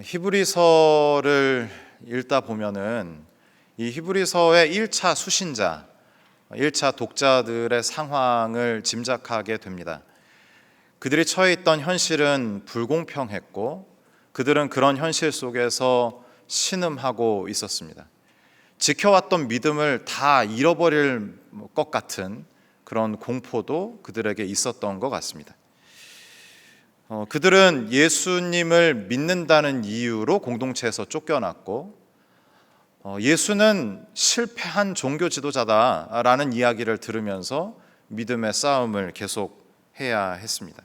히브리서를 읽다 보면은 이 히브리서의 1차 수신자, 1차 독자들의 상황을 짐작하게 됩니다. 그들이 처해 있던 현실은 불공평했고 그들은 그런 현실 속에서 신음하고 있었습니다. 지켜왔던 믿음을 다 잃어버릴 것 같은 그런 공포도 그들에게 있었던 것 같습니다. 그들은 예수님을 믿는다는 이유로 공동체에서 쫓겨났고 예수는 실패한 종교 지도자다라는 이야기를 들으면서 믿음의 싸움을 계속해야 했습니다.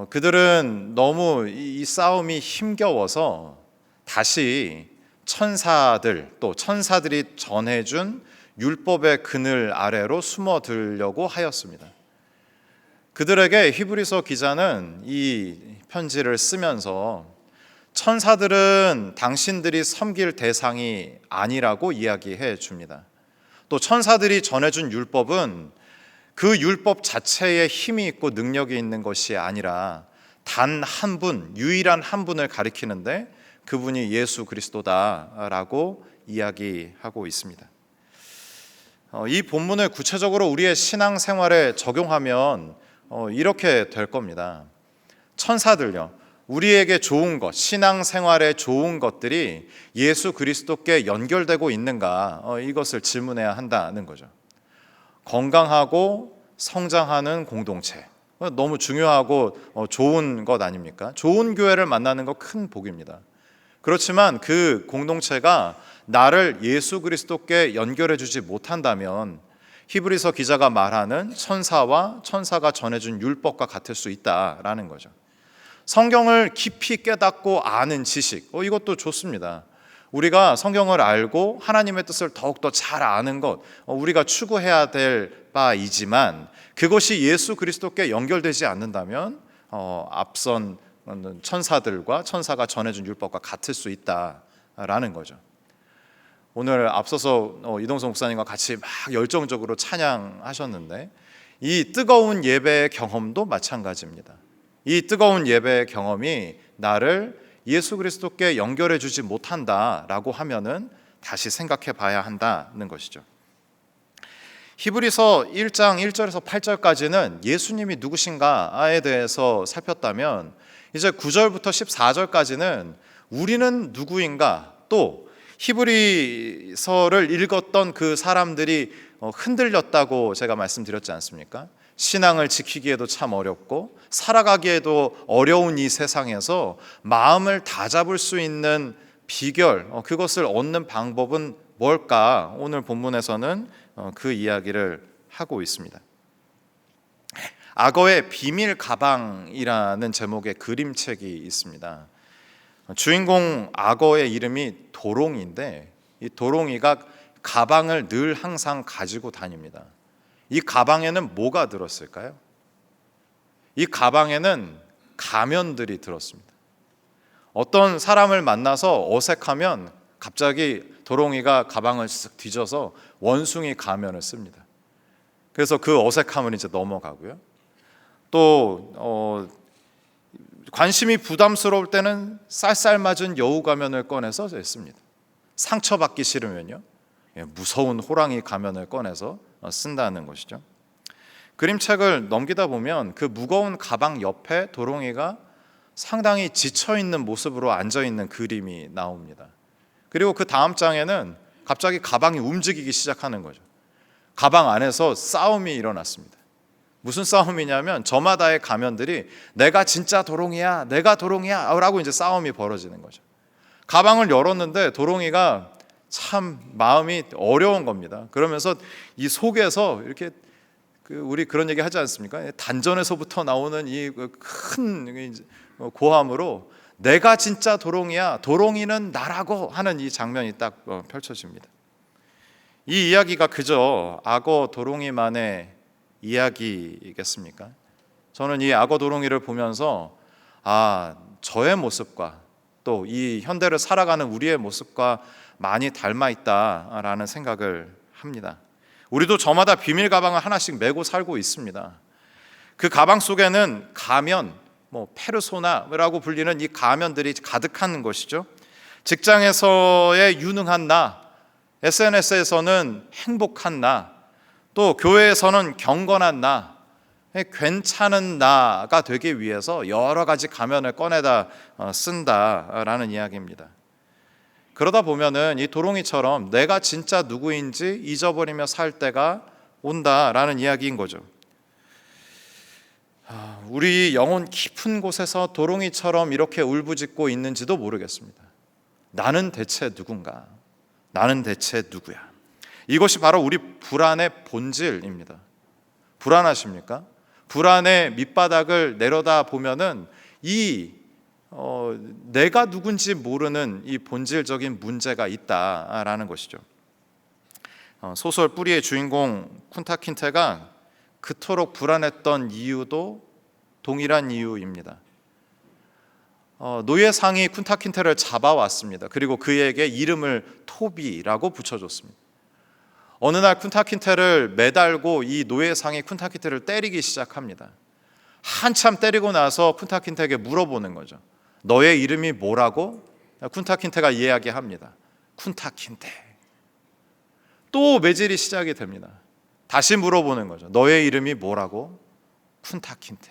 그들은 너무 이 싸움이 힘겨워서 다시 천사들 또 천사들이 전해준 율법의 그늘 아래로 숨어들려고 하였습니다. 그들에게 히브리서 기자는 이 편지를 쓰면서 천사들은 당신들이 섬길 대상이 아니라고 이야기해 줍니다. 또 천사들이 전해준 율법은 그 율법 자체에 힘이 있고 능력이 있는 것이 아니라 단 한 분, 유일한 한 분을 가리키는데 그분이 예수 그리스도다라고 이야기하고 있습니다. 이 본문을 구체적으로 우리의 신앙생활에 적용하면 이렇게 될 겁니다. 천사들요, 우리에게 좋은 것, 신앙생활에 좋은 것들이 예수 그리스도께 연결되고 있는가, 이것을 질문해야 한다는 거죠. 건강하고 성장하는 공동체, 너무 중요하고 좋은 것 아닙니까? 좋은 교회를 만나는 거 큰 복입니다. 그렇지만 그 공동체가 나를 예수 그리스도께 연결해 주지 못한다면 히브리서 기자가 말하는 천사와 천사가 전해준 율법과 같을 수 있다라는 거죠. 성경을 깊이 깨닫고 아는 지식, 이것도 좋습니다. 우리가 성경을 알고 하나님의 뜻을 더욱더 잘 아는 것, 우리가 추구해야 될 바이지만 그것이 예수 그리스도께 연결되지 않는다면 앞선 천사들과 천사가 전해준 율법과 같을 수 있다라는 거죠. 오늘 앞서서 이동성 목사님과 같이 막 열정적으로 찬양하셨는데 이 뜨거운 예배의 경험도 마찬가지입니다. 이 뜨거운 예배의 경험이 나를 예수 그리스도께 연결해 주지 못한다라고 하면은 다시 생각해 봐야 한다는 것이죠. 히브리서 1장 1절에서 8절까지는 예수님이 누구신가에 대해서 살폈다면 이제 9절부터 14절까지는 우리는 누구인가, 또 히브리서를 읽었던 그 사람들이 흔들렸다고 제가 말씀드렸지 않습니까? 신앙을 지키기에도 참 어렵고 살아가기에도 어려운 이 세상에서 마음을 다잡을 수 있는 비결, 그것을 얻는 방법은 뭘까? 오늘 본문에서는 그 이야기를 하고 있습니다. 악어의 비밀 가방이라는 제목의 그림책이 있습니다. 주인공 악어의 이름이 도롱이인데 이 도롱이가 가방을 늘 항상 가지고 다닙니다. 이 가방에는 뭐가 들었을까요? 이 가방에는 가면들이 들었습니다. 어떤 사람을 만나서 어색하면 갑자기 도롱이가 가방을 쓱 뒤져서 원숭이 가면을 씁니다. 그래서 그 어색함을 이제 넘어가고요. 또 관심이 부담스러울 때는 쌀쌀맞은 여우 가면을 꺼내서 씁니다. 상처받기 싫으면요, 무서운 호랑이 가면을 꺼내서 쓴다는 것이죠. 그림책을 넘기다 보면 그 무거운 가방 옆에 도롱이가 상당히 지쳐있는 모습으로 앉아있는 그림이 나옵니다. 그리고 그 다음 장에는 갑자기 가방이 움직이기 시작하는 거죠. 가방 안에서 싸움이 일어났습니다. 무슨 싸움이냐면 저마다의 가면들이 내가 진짜 도롱이야, 내가 도롱이야 라고 이제 싸움이 벌어지는 거죠. 가방을 열었는데 도롱이가 참 마음이 어려운 겁니다. 그러면서 이 속에서 이렇게 우리 그런 얘기 하지 않습니까? 단전에서부터 나오는 이 큰 고함으로 내가 진짜 도롱이야, 도롱이는 나라고 하는 이 장면이 딱 펼쳐집니다. 이 이야기가 그저 악어 도롱이만의 이야기이겠습니까? 저는 이 악어 도롱이를 보면서 저의 모습과 또 이 현대를 살아가는 우리의 모습과 많이 닮아 있다라는 생각을 합니다. 우리도 저마다 비밀 가방을 하나씩 메고 살고 있습니다. 그 가방 속에는 가면, 페르소나라고 불리는 이 가면들이 가득한 것이죠. 직장에서의 유능한 나, SNS에서는 행복한 나, 또 교회에서는 경건한 나, 괜찮은 나가 되기 위해서 여러 가지 가면을 꺼내다 쓴다라는 이야기입니다. 그러다 보면은 이 도롱이처럼 내가 진짜 누구인지 잊어버리며 살 때가 온다라는 이야기인 거죠. 우리 영혼 깊은 곳에서 도롱이처럼 이렇게 울부짖고 있는지도 모르겠습니다. 나는 대체 누군가? 나는 대체 누구야? 이것이 바로 우리 불안의 본질입니다. 불안하십니까? 불안의 밑바닥을 내려다 보면은 내가 누군지 모르는 이 본질적인 문제가 있다라는 것이죠. 소설 뿌리의 주인공 쿤타킨테가 그토록 불안했던 이유도 동일한 이유입니다. 노예상이 쿤타킨테를 잡아왔습니다. 그리고 그에게 이름을 토비라고 붙여줬습니다. 어느 날 쿤타킨테를 매달고 이 노예상이 쿤타킨테를 때리기 시작합니다. 한참 때리고 나서 쿤타킨테에게 물어보는 거죠. 너의 이름이 뭐라고? 쿤타킨테가 이야기합니다. 쿤타킨테. 또 매질이 시작이 됩니다. 다시 물어보는 거죠. 너의 이름이 뭐라고? 쿤타킨테.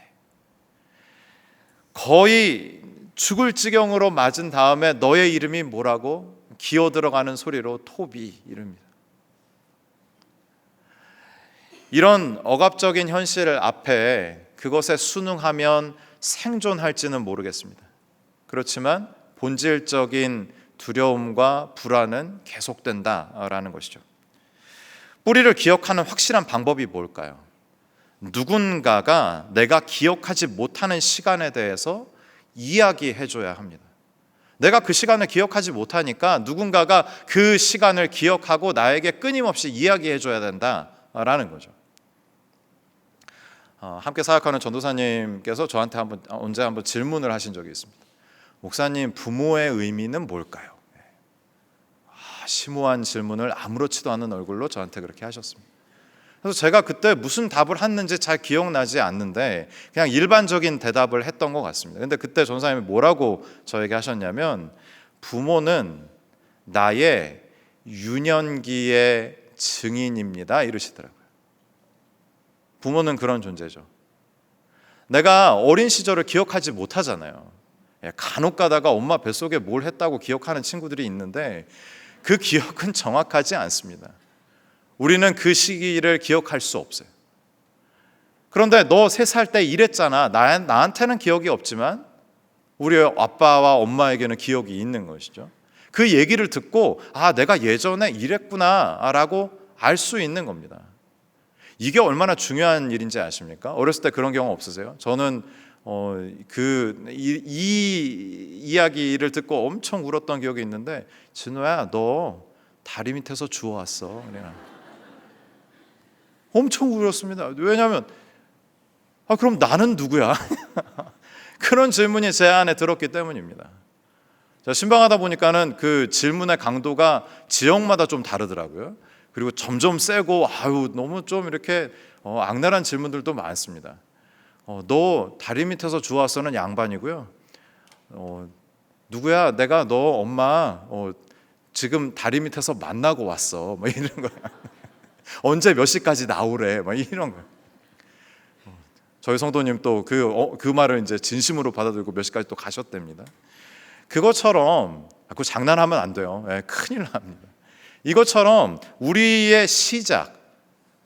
거의 죽을 지경으로 맞은 다음에 너의 이름이 뭐라고? 기어 들어가는 소리로 토비 이름입니다. 이런 억압적인 현실 앞에 그것에 순응하면 생존할지는 모르겠습니다. 그렇지만 본질적인 두려움과 불안은 계속된다라는 것이죠. 뿌리를 기억하는 확실한 방법이 뭘까요? 누군가가 내가 기억하지 못하는 시간에 대해서 이야기해줘야 합니다. 내가 그 시간을 기억하지 못하니까 누군가가 그 시간을 기억하고 나에게 끊임없이 이야기해줘야 된다라는 거죠. 함께 사역하는 전도사님께서 저한테 언제 한번 질문을 하신 적이 있습니다. 목사님, 부모의 의미는 뭘까요? 심오한 질문을 아무렇지도 않은 얼굴로 저한테 그렇게 하셨습니다. 그래서 제가 그때 무슨 답을 했는지 잘 기억나지 않는데 그냥 일반적인 대답을 했던 것 같습니다. 근데 그때 전도사님이 뭐라고 저에게 하셨냐면, 부모는 나의 유년기의 증인입니다 이러시더라고요. 부모는 그런 존재죠. 내가 어린 시절을 기억하지 못하잖아요. 간혹 가다가 엄마 뱃속에 뭘 했다고 기억하는 친구들이 있는데 그 기억은 정확하지 않습니다. 우리는 그 시기를 기억할 수 없어요. 그런데 너 3살 때 이랬잖아. 나한테는 기억이 없지만 우리 아빠와 엄마에게는 기억이 있는 것이죠. 그 얘기를 듣고 내가 예전에 이랬구나 라고 알 수 있는 겁니다. 이게 얼마나 중요한 일인지 아십니까? 어렸을 때 그런 경험 없으세요? 저는 이 이야기를 듣고 엄청 울었던 기억이 있는데, 진호야 너 다리 밑에서 주워왔어. 엄청 울었습니다. 왜냐하면 그럼 나는 누구야? 그런 질문이 제 안에 들었기 때문입니다. 신방하다 보니까는 그 질문의 강도가 지역마다 좀 다르더라고요. 그리고 점점 세고 너무 좀 이렇게 악랄한 질문들도 많습니다. 너 다리 밑에서 주워왔어는 양반이고요. 누구야? 내가 너 엄마 지금 다리 밑에서 만나고 왔어. 이런 거야. 언제 몇 시까지 나오래? 이런 거야. 저희 성도님 또 그 말을 이제 진심으로 받아들고 몇 시까지 또 가셨답니다. 그것처럼 그거 장난하면 안 돼요. 큰일 납니다. 이것처럼 우리의 시작,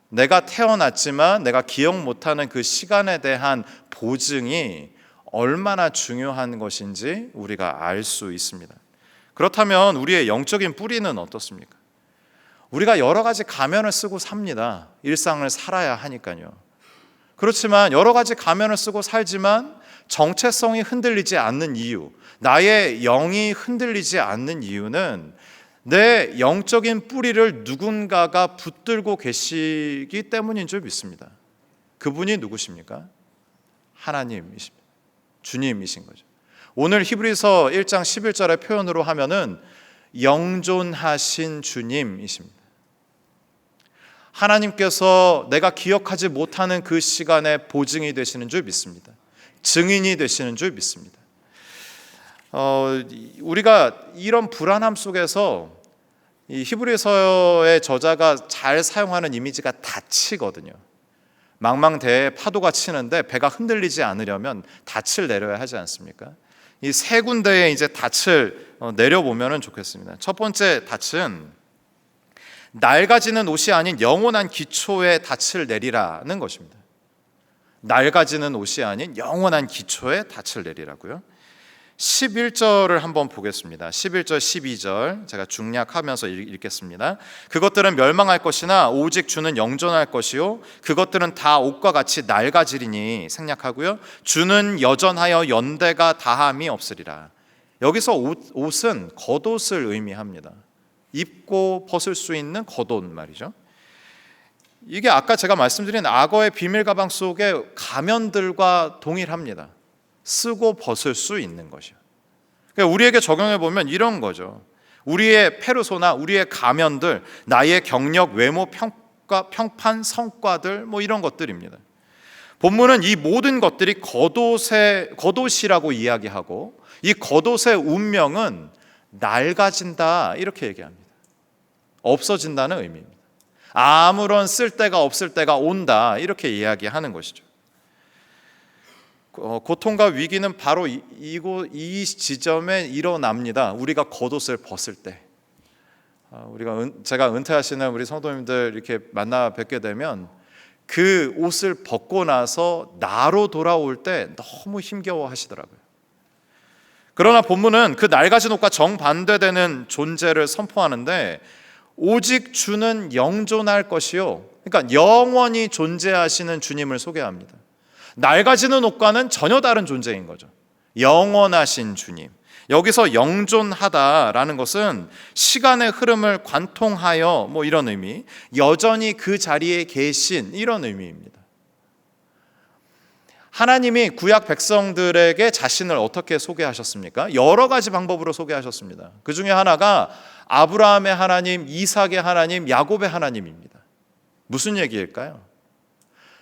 내가 태어났지만 내가 기억 못하는 그 시간에 대한 보증이 얼마나 중요한 것인지 우리가 알 수 있습니다. 그렇다면 우리의 영적인 뿌리는 어떻습니까? 우리가 여러 가지 가면을 쓰고 삽니다. 일상을 살아야 하니까요. 그렇지만 여러 가지 가면을 쓰고 살지만 정체성이 흔들리지 않는 이유, 나의 영이 흔들리지 않는 이유는 내 영적인 뿌리를 누군가가 붙들고 계시기 때문인 줄 믿습니다. 그분이 누구십니까? 하나님이십니다. 주님이신 거죠. 오늘 히브리서 1장 11절의 표현으로 하면은 영존하신 주님이십니다. 하나님께서 내가 기억하지 못하는 그 시간에 보증이 되시는 줄 믿습니다. 증인이 되시는 줄 믿습니다. 우리가 이런 불안함 속에서 이 히브리서의 저자가 잘 사용하는 이미지가 닻이거든요. 망망대해에 파도가 치는데 배가 흔들리지 않으려면 닻을 내려야 하지 않습니까? 이 세 군데에 이제 닻을 내려보면 좋겠습니다. 첫 번째 닻은 낡아지는 옷이 아닌 영원한 기초에 닻을 내리라는 것입니다. 낡아지는 옷이 아닌 영원한 기초에 닻을 내리라고요. 11절을 한번 보겠습니다. 11절 12절 제가 중략하면서 읽겠습니다. 그것들은 멸망할 것이나 오직 주는 영존할 것이요 그것들은 다 옷과 같이 낡아지리니 생략하고요. 주는 여전하여 연대가 다함이 없으리라. 여기서 옷은 겉옷을 의미합니다. 입고 벗을 수 있는 겉옷 말이죠. 이게 아까 제가 말씀드린 악어의 비밀 가방 속의 가면들과 동일합니다. 쓰고 벗을 수 있는 것이요. 그러니까 우리에게 적용해 보면 이런 거죠. 우리의 페르소나, 우리의 가면들, 나의 경력, 외모, 평가, 평판, 성과들 뭐 이런 것들입니다. 본문은 이 모든 것들이 겉옷이라고 이야기하고 이 겉옷의 운명은 낡아진다 이렇게 얘기합니다. 없어진다는 의미입니다. 아무런 쓸데가 없을 때가 온다 이렇게 이야기하는 것이죠. 고통과 위기는 바로 이 지점에 일어납니다. 우리가 겉옷을 벗을 때, 제가 은퇴하시는 우리 성도님들 이렇게 만나 뵙게 되면 그 옷을 벗고 나서 나로 돌아올 때 너무 힘겨워하시더라고요. 그러나 본문은 그 낡아진 옷과 정반대되는 존재를 선포하는데 오직 주는 영존할 것이요. 그러니까 영원히 존재하시는 주님을 소개합니다. 낡아지는 옷과는 전혀 다른 존재인 거죠. 영원하신 주님. 여기서 영존하다라는 것은 시간의 흐름을 관통하여 뭐 이런 의미, 여전히 그 자리에 계신 이런 의미입니다. 하나님이 구약 백성들에게 자신을 어떻게 소개하셨습니까? 여러 가지 방법으로 소개하셨습니다. 그 중에 하나가 아브라함의 하나님, 이삭의 하나님, 야곱의 하나님입니다. 무슨 얘기일까요?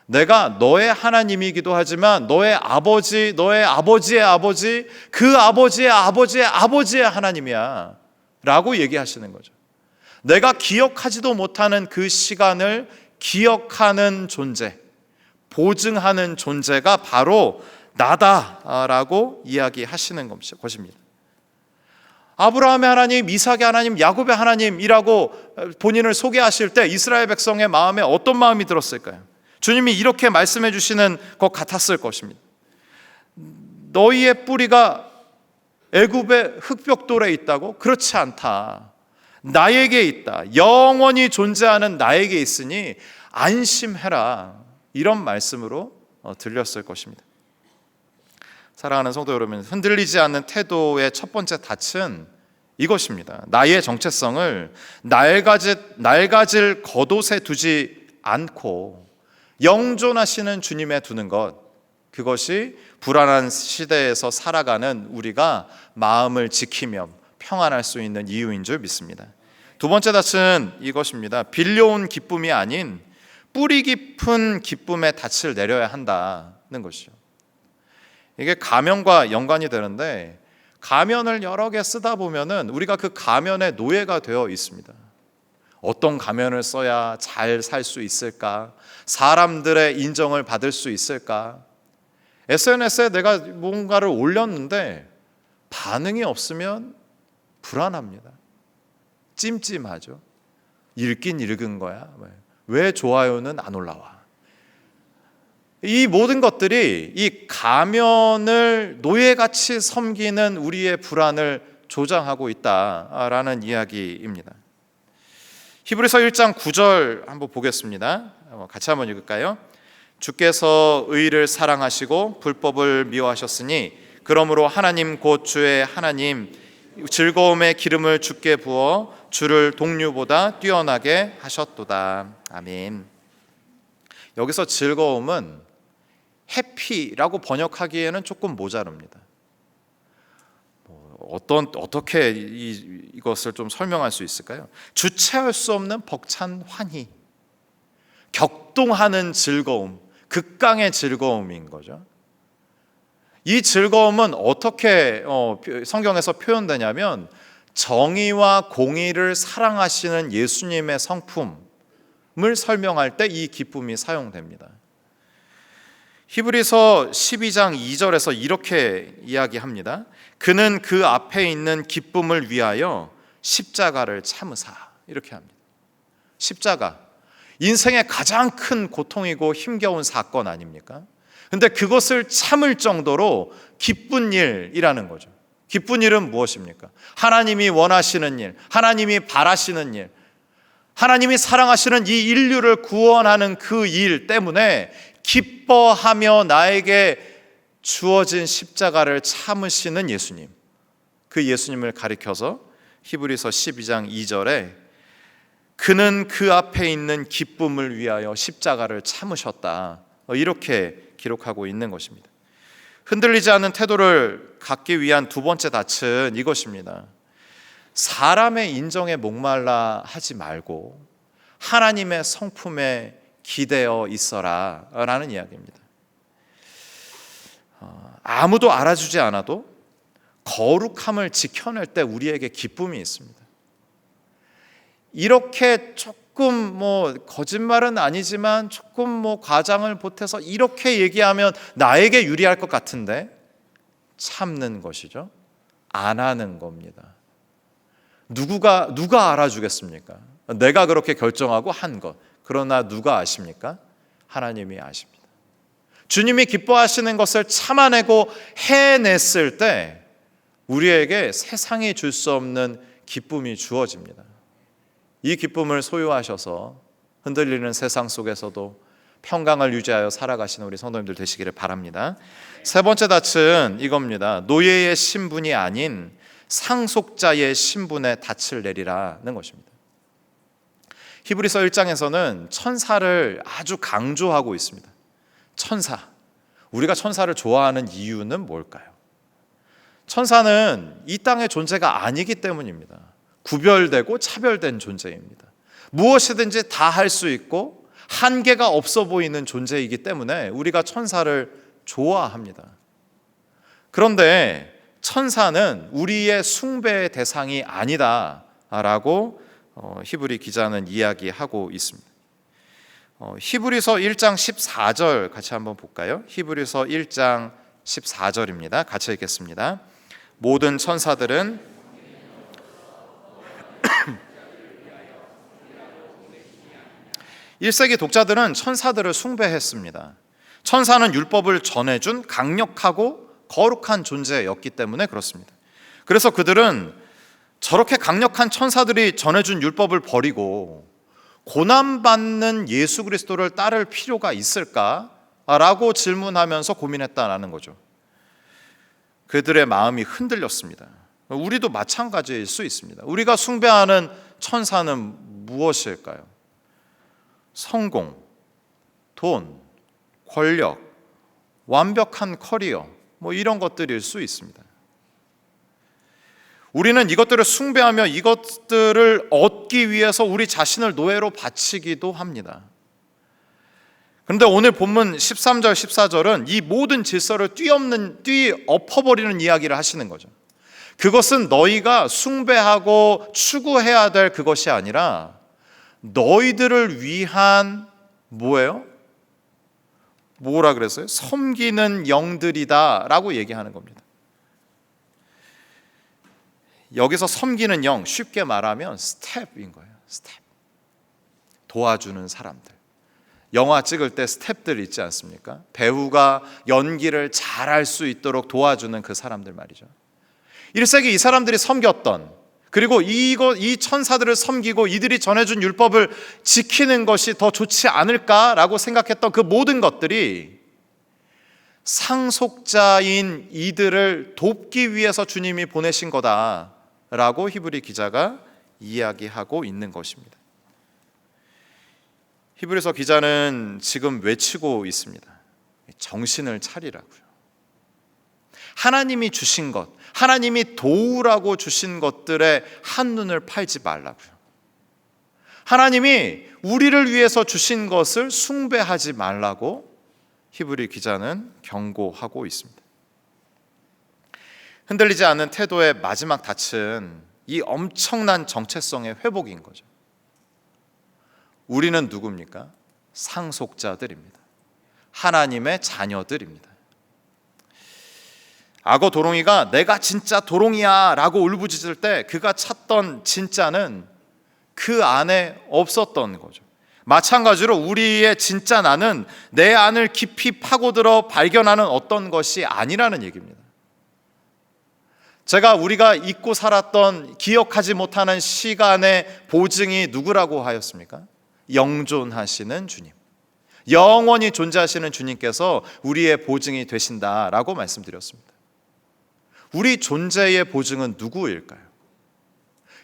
내가 너의 하나님이기도 하지만 너의 아버지, 너의 아버지의 아버지, 그 아버지의 아버지의 아버지의 하나님이야 라고 얘기하시는 거죠. 내가 기억하지도 못하는 그 시간을 기억하는 존재, 보증하는 존재가 바로 나다라고 이야기하시는 것입니다. 아브라함의 하나님, 이삭의 하나님, 야곱의 하나님이라고 본인을 소개하실 때 이스라엘 백성의 마음에 어떤 마음이 들었을까요? 주님이 이렇게 말씀해 주시는 것 같았을 것입니다. 너희의 뿌리가 애굽의 흙벽돌에 있다고? 그렇지 않다. 나에게 있다. 영원히 존재하는 나에게 있으니 안심해라. 이런 말씀으로 들렸을 것입니다. 사랑하는 성도 여러분, 흔들리지 않는 태도의 첫 번째 닻은 이것입니다. 나의 정체성을 낡아질 겉옷에 두지 않고 영존하시는 주님에 두는 것, 그것이 불안한 시대에서 살아가는 우리가 마음을 지키며 평안할 수 있는 이유인 줄 믿습니다. 두 번째 닻은 이것입니다. 빌려온 기쁨이 아닌 뿌리 깊은 기쁨의 닻을 내려야 한다는 것이죠. 이게 가면과 연관이 되는데 가면을 여러 개 쓰다 보면은 우리가 그 가면의 노예가 되어 있습니다. 어떤 가면을 써야 잘 살 수 있을까? 사람들의 인정을 받을 수 있을까? SNS에 내가 뭔가를 올렸는데 반응이 없으면 불안합니다. 찜찜하죠. 읽긴 읽은 거야. 왜 좋아요는 안 올라와? 이 모든 것들이 이 가면을 노예같이 섬기는 우리의 불안을 조장하고 있다라는 이야기입니다. 히브리서 1장 9절 한번 보겠습니다. 같이 한번 읽을까요? 주께서 의를 사랑하시고 불법을 미워하셨으니 그러므로 하나님 곧 주의 하나님 즐거움의 기름을 주께 부어 주를 동류보다 뛰어나게 하셨도다. 아멘. 여기서 즐거움은 해피라고 번역하기에는 조금 모자릅니다. 어떻게 이것을 좀 설명할 수 있을까요? 주체할 수 없는 벅찬 환희, 격동하는 즐거움, 극강의 즐거움인 거죠. 이 즐거움은 어떻게 성경에서 표현되냐면 정의와 공의를 사랑하시는 예수님의 성품을 설명할 때 이 기쁨이 사용됩니다. 히브리서 12장 2절에서 이렇게 이야기합니다. 그는 그 앞에 있는 기쁨을 위하여 십자가를 참으사. 이렇게 합니다. 십자가, 인생의 가장 큰 고통이고 힘겨운 사건 아닙니까? 근데 그것을 참을 정도로 기쁜 일이라는 거죠. 기쁜 일은 무엇입니까? 하나님이 원하시는 일, 하나님이 바라시는 일, 하나님이 사랑하시는 이 인류를 구원하는 그 일 때문에 기뻐하며 나에게 주어진 십자가를 참으시는 예수님, 그 예수님을 가리켜서 히브리서 12장 2절에 그는 그 앞에 있는 기쁨을 위하여 십자가를 참으셨다, 이렇게 기록하고 있는 것입니다. 흔들리지 않는 태도를 갖기 위한 두 번째 닻은 이것입니다. 사람의 인정에 목말라 하지 말고 하나님의 성품에 기대어 있어라 라는 이야기입니다. 아무도 알아주지 않아도 거룩함을 지켜낼 때 우리에게 기쁨이 있습니다. 이렇게 조금 거짓말은 아니지만 조금 과장을 보태서 이렇게 얘기하면 나에게 유리할 것 같은데 참는 것이죠. 안 하는 겁니다. 누가 알아주겠습니까? 내가 그렇게 결정하고 한 것. 그러나 누가 아십니까? 하나님이 아십니다. 주님이 기뻐하시는 것을 참아내고 해냈을 때 우리에게 세상이 줄 수 없는 기쁨이 주어집니다. 이 기쁨을 소유하셔서 흔들리는 세상 속에서도 평강을 유지하여 살아가시는 우리 성도님들 되시기를 바랍니다. 세 번째 닻은 이겁니다. 노예의 신분이 아닌 상속자의 신분에 닻을 내리라는 것입니다. 히브리서 1장에서는 천사를 아주 강조하고 있습니다. 천사. 우리가 천사를 좋아하는 이유는 뭘까요? 천사는 이 땅의 존재가 아니기 때문입니다. 구별되고 차별된 존재입니다. 무엇이든지 다 할 수 있고 한계가 없어 보이는 존재이기 때문에 우리가 천사를 좋아합니다. 그런데 천사는 우리의 숭배의 대상이 아니다라고 히브리 기자는 이야기하고 있습니다. 히브리서 1장 14절 같이 한번 볼까요? 히브리서 1장 14절입니다. 같이 읽겠습니다. 모든 천사들은 1세기 독자들은 천사들을 숭배했습니다. 천사는 율법을 전해준 강력하고 거룩한 존재였기 때문에 그렇습니다. 그래서 그들은 저렇게 강력한 천사들이 전해준 율법을 버리고 고난받는 예수 그리스도를 따를 필요가 있을까라고 질문하면서 고민했다라는 거죠. 그들의 마음이 흔들렸습니다. 우리도 마찬가지일 수 있습니다. 우리가 숭배하는 천사는 무엇일까요? 성공, 돈, 권력, 완벽한 커리어, 이런 것들일 수 있습니다. 우리는 이것들을 숭배하며 이것들을 얻기 위해서 우리 자신을 노예로 바치기도 합니다. 그런데 오늘 본문 13절, 14절은 이 모든 질서를 뛰엎어버리는 이야기를 하시는 거죠. 그것은 너희가 숭배하고 추구해야 될 그것이 아니라 너희들을 위한 뭐예요? 뭐라 그랬어요? 섬기는 영들이다 라고 얘기하는 겁니다. 여기서 섬기는 영, 쉽게 말하면 스텝인 거예요. 스텝. 도와주는 사람들. 영화 찍을 때 스텝들 있지 않습니까? 배우가 연기를 잘할 수 있도록 도와주는 그 사람들 말이죠. 1세기 이 사람들이 섬겼던, 그리고 이 천사들을 섬기고 이들이 전해준 율법을 지키는 것이 더 좋지 않을까라고 생각했던 그 모든 것들이 상속자인 이들을 돕기 위해서 주님이 보내신 거다라고 히브리 기자가 이야기하고 있는 것입니다. 히브리서 기자는 지금 외치고 있습니다. 정신을 차리라고요. 하나님이 주신 것, 하나님이 도우라고 주신 것들에 한눈을 팔지 말라고요. 하나님이 우리를 위해서 주신 것을 숭배하지 말라고 히브리 기자는 경고하고 있습니다. 흔들리지 않는 태도의 마지막 닻은 이 엄청난 정체성의 회복인 거죠. 우리는 누굽니까? 상속자들입니다. 하나님의 자녀들입니다. 악어 도롱이가 내가 진짜 도롱이야 라고 울부짖을 때 그가 찾던 진짜는 그 안에 없었던 거죠. 마찬가지로 우리의 진짜 나는 내 안을 깊이 파고들어 발견하는 어떤 것이 아니라는 얘기입니다. 우리가 잊고 살았던 기억하지 못하는 시간의 보증이 누구라고 하였습니까? 영존하시는 주님, 영원히 존재하시는 주님께서 우리의 보증이 되신다라고 말씀드렸습니다. 우리 존재의 보증은 누구일까요?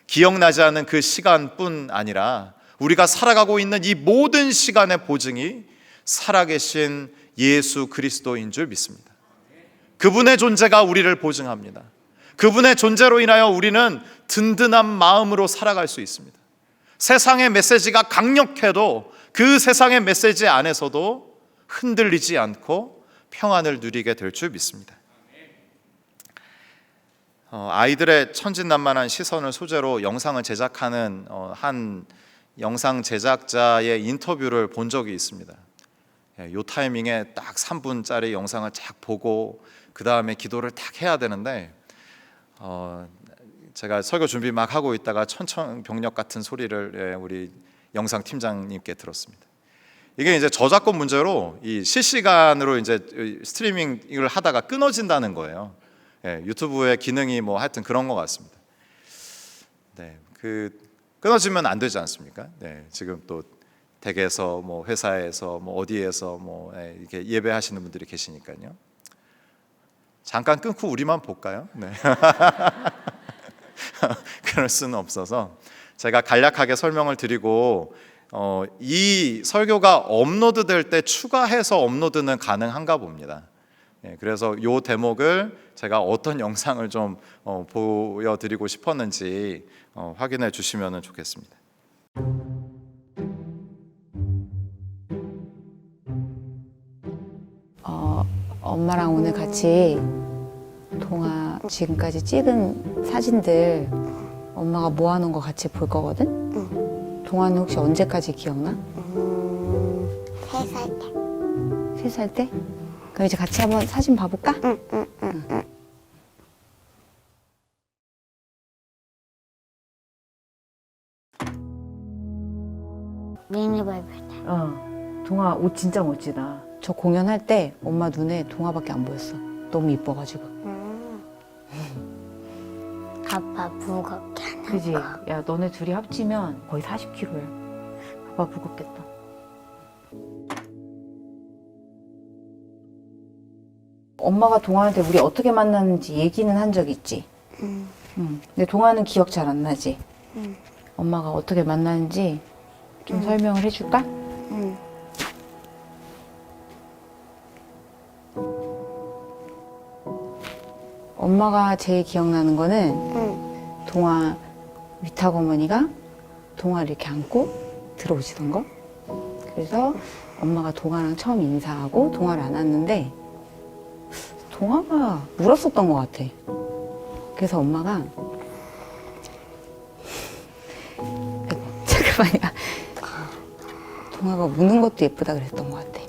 기억나지 않는 그 시간뿐 아니라 우리가 살아가고 있는 이 모든 시간의 보증이 살아계신 예수 그리스도인 줄 믿습니다. 그분의 존재가 우리를 보증합니다. 그분의 존재로 인하여 우리는 든든한 마음으로 살아갈 수 있습니다. 세상의 메시지가 강력해도 그 세상의 메시지 안에서도 흔들리지 않고 평안을 누리게 될 줄 믿습니다. 아이들의 천진난만한 시선을 소재로 영상을 제작하는 한 영상 제작자의 인터뷰를 본 적이 있습니다. 이 타이밍에 딱 3분짜리 영상을 쫙 보고 그 다음에 기도를 딱 해야 되는데 제가 설교 준비 막 하고 있다가 천천병력 같은 소리를 우리 영상 팀장님께 들었습니다. 이게 이제 저작권 문제로 이 실시간으로 이제 스트리밍을 하다가 끊어진다는 거예요. 유튜브의 기능이 뭐 하여튼 그런 것 같습니다. 네, 끊어지면 안 되지 않습니까? 네, 지금 또 댁에서 뭐 회사에서 뭐 어디에서 뭐 이렇게 예배하시는 분들이 계시니까요. 잠깐 끊고 우리만 볼까요? 네. 그럴 수는 없어서 제가 간략하게 설명을 드리고 이 설교가 업로드 될 때 추가해서 업로드는 가능한가 봅니다. 그래서 이 대목을 제가 어떤 영상을 좀 보여드리고 싶었는지 확인해 주시면 좋겠습니다. 엄마랑 오늘 같이 동화 지금까지 찍은 사진들 엄마가 모아놓은 거 같이 볼 거거든? 응. 동화는 혹시 언제까지 기억나? 3살 때. 3살 때? 그럼 이제 같이 한번 사진 봐볼까? 응. 미니바이블 때. 동화 옷 진짜 멋지다. 저 공연할 때 엄마 눈에 동화밖에 안 보였어. 너무 이뻐가지고. 아빠 무겁게 하는 그지? 거. 야, 너네 둘이 합치면 거의 40kg야. 아빠 무겁겠다. 엄마가 동화한테 우리 어떻게 만났는지 얘기는 한 적 있지? 응. 근데 동화는 기억 잘 안 나지? 응. 엄마가 어떻게 만났는지 좀 설명을 해줄까? 응. 엄마가 제일 기억나는 거는 응. 동화 위탁 어머니가 동화를 이렇게 안고 들어오시던 거. 그래서 엄마가 동화랑 처음 인사하고 동화를 안았는데 동화가 울었었던 것 같아. 그래서 엄마가 잠깐만요. 동화가 우는 것도 예쁘다 그랬던 것 같아.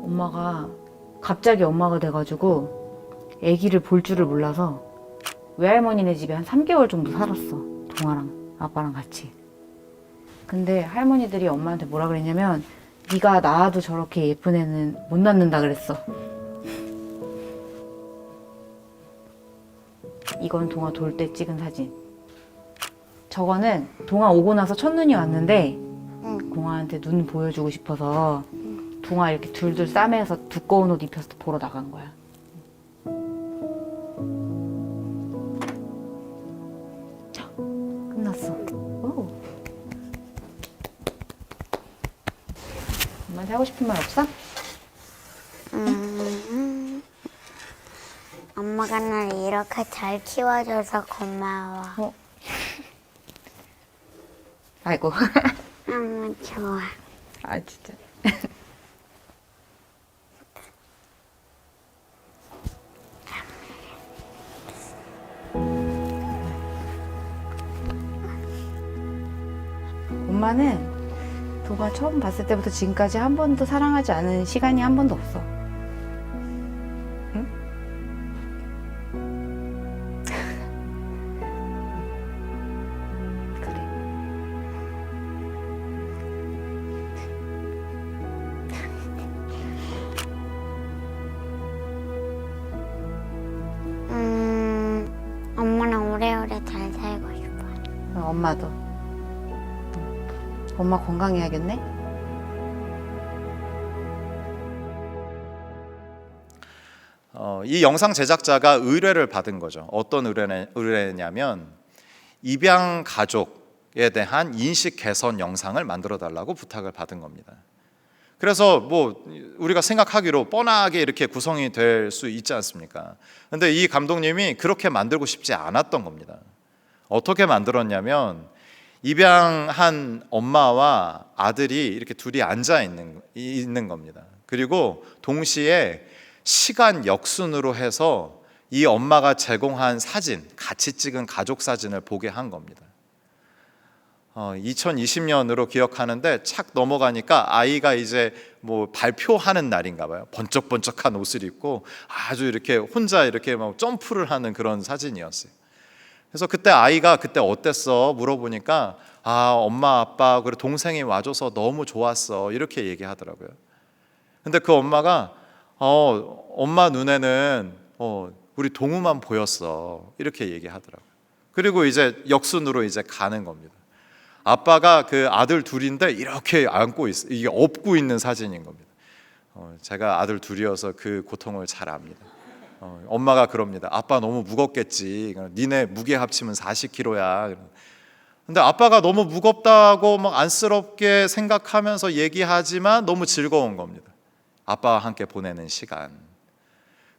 엄마가 갑자기 엄마가 돼가지고 아기를 볼 줄을 몰라서 외할머니네 집에 한 3개월 정도 살았어. 동화랑 아빠랑 같이. 근데 할머니들이 엄마한테 뭐라 그랬냐면 네가 낳아도 저렇게 예쁜 애는 못 낳는다 그랬어. 이건 동화 돌 때 찍은 사진. 저거는 동화 오고 나서 첫눈이 왔는데 동화한테 눈 보여주고 싶어서 동화 이렇게 둘둘 싸매서 두꺼운 옷 입혀서 보러 나간 거야. 자, 끝났어. 오. 엄마한테 하고 싶은 말 없어? 엄마가 날 이렇게 잘 키워줘서 고마워. 아이고. 너무 좋아. 아 진짜. 아빠는 동아 처음 봤을 때부터 지금까지 한 번도 사랑하지 않은 시간이 한 번도 없어. 응? 그래. 엄마랑 오래오래 잘 살고 싶어요. 엄마도. 엄마 건강해야겠네. 이 영상 제작자가 의뢰를 받은 거죠. 어떤 의뢰냐면 입양 가족에 대한 인식 개선 영상을 만들어 달라고 부탁을 받은 겁니다. 그래서 뭐 우리가 생각하기로 뻔하게 이렇게 구성이 될 수 있지 않습니까? 근데 이 감독님이 그렇게 만들고 싶지 않았던 겁니다. 어떻게 만들었냐면 입양한 엄마와 아들이 이렇게 둘이 앉아 있는 겁니다. 그리고 동시에 시간 역순으로 해서 이 엄마가 제공한 사진, 같이 찍은 가족 사진을 보게 한 겁니다. 2020년으로 기억하는데 착 넘어가니까 아이가 이제 뭐 발표하는 날인가 봐요. 번쩍번쩍한 옷을 입고 아주 이렇게 혼자 이렇게 막 점프를 하는 그런 사진이었어요. 그래서 그때 아이가 그때 어땠어? 물어보니까 엄마 아빠 그리고 동생이 와줘서 너무 좋았어 이렇게 얘기하더라고요. 근데 그 엄마가 엄마 눈에는 우리 동우만 보였어 이렇게 얘기하더라고요. 그리고 이제 역순으로 이제 가는 겁니다. 아빠가 그 아들 둘인데 이렇게 안고 있어, 이게 업고 있는 사진인 겁니다. 제가 아들 둘이어서 그 고통을 잘 압니다. 엄마가 그럽니다. 아빠 너무 무겁겠지. 니네 무게 합치면 40kg야. 근데 아빠가 너무 무겁다고 막 안쓰럽게 생각하면서 얘기하지만 너무 즐거운 겁니다. 아빠와 함께 보내는 시간.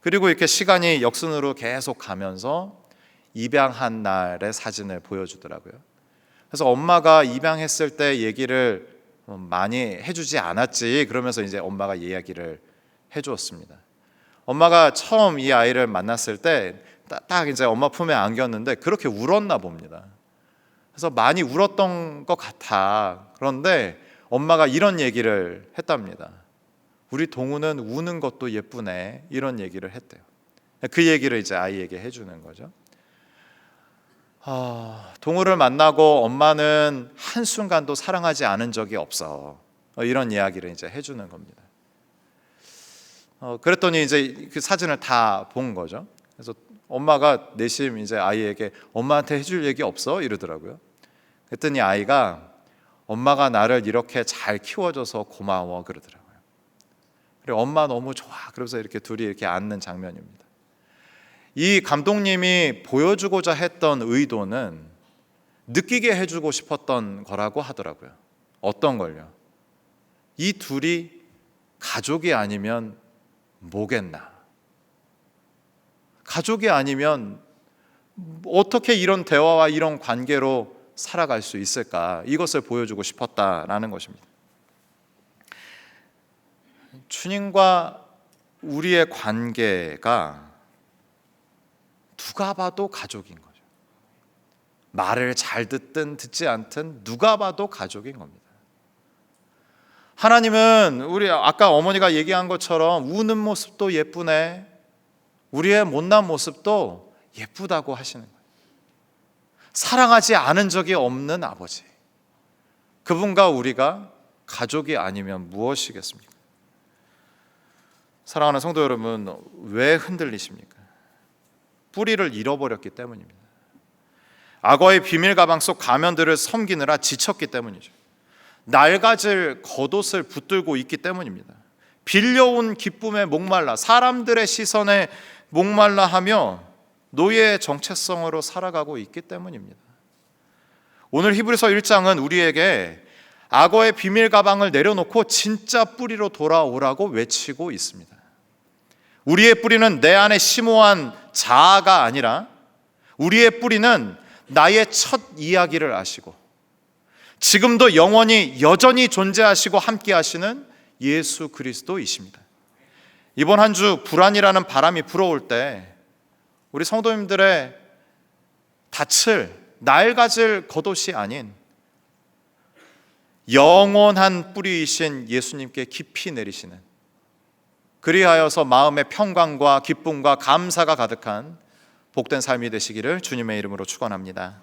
그리고 이렇게 시간이 역순으로 계속 가면서 입양한 날의 사진을 보여주더라고요. 그래서 엄마가 입양했을 때 얘기를 많이 해주지 않았지. 그러면서 이제 엄마가 이야기를 해주었습니다. 엄마가 처음 이 아이를 만났을 때 딱 이제 엄마 품에 안겼는데 그렇게 울었나 봅니다. 그래서 많이 울었던 것 같아. 그런데 엄마가 이런 얘기를 했답니다. 우리 동우는 우는 것도 예쁘네. 이런 얘기를 했대요. 그 얘기를 이제 아이에게 해주는 거죠. 동우를 만나고 엄마는 한순간도 사랑하지 않은 적이 없어. 이런 이야기를 이제 해주는 겁니다. 그랬더니 이제 그 사진을 다 본 거죠. 그래서 엄마가 내심 이제 아이에게 엄마한테 해줄 얘기 없어? 이러더라고요. 그랬더니 아이가 엄마가 나를 이렇게 잘 키워줘서 고마워 그러더라고요. 그리고 엄마 너무 좋아. 그러면서 이렇게 둘이 이렇게 앉는 장면입니다. 이 감독님이 보여주고자 했던 의도는 느끼게 해주고 싶었던 거라고 하더라고요. 어떤 걸요? 이 둘이 가족이 아니면 뭐겠나? 가족이 아니면 어떻게 이런 대화와 이런 관계로 살아갈 수 있을까? 이것을 보여주고 싶었다라는 것입니다. 주님과 우리의 관계가 누가 봐도 가족인 거죠. 말을 잘 듣든 듣지 않든 누가 봐도 가족인 겁니다. 하나님은 우리 아까 어머니가 얘기한 것처럼 우는 모습도 예쁘네. 우리의 못난 모습도 예쁘다고 하시는 거예요. 사랑하지 않은 적이 없는 아버지. 그분과 우리가 가족이 아니면 무엇이겠습니까? 사랑하는 성도 여러분, 왜 흔들리십니까? 뿌리를 잃어버렸기 때문입니다. 악어의 비밀 가방 속 가면들을 섬기느라 지쳤기 때문이죠. 낡아질 겉옷을 붙들고 있기 때문입니다. 빌려온 기쁨에 목말라 사람들의 시선에 목말라 하며 노예의 정체성으로 살아가고 있기 때문입니다. 오늘 히브리서 1장은 우리에게 악어의 비밀 가방을 내려놓고 진짜 뿌리로 돌아오라고 외치고 있습니다. 우리의 뿌리는 내 안에 심오한 자아가 아니라 우리의 뿌리는 나의 첫 이야기를 아시고 지금도 영원히 여전히 존재하시고 함께 하시는 예수 그리스도이십니다. 이번 한 주 불안이라는 바람이 불어올 때 우리 성도님들의 낯을 낡아질 겉옷이 아닌 영원한 뿌리이신 예수님께 깊이 내리시는, 그리하여서 마음의 평강과 기쁨과 감사가 가득한 복된 삶이 되시기를 주님의 이름으로 축원합니다.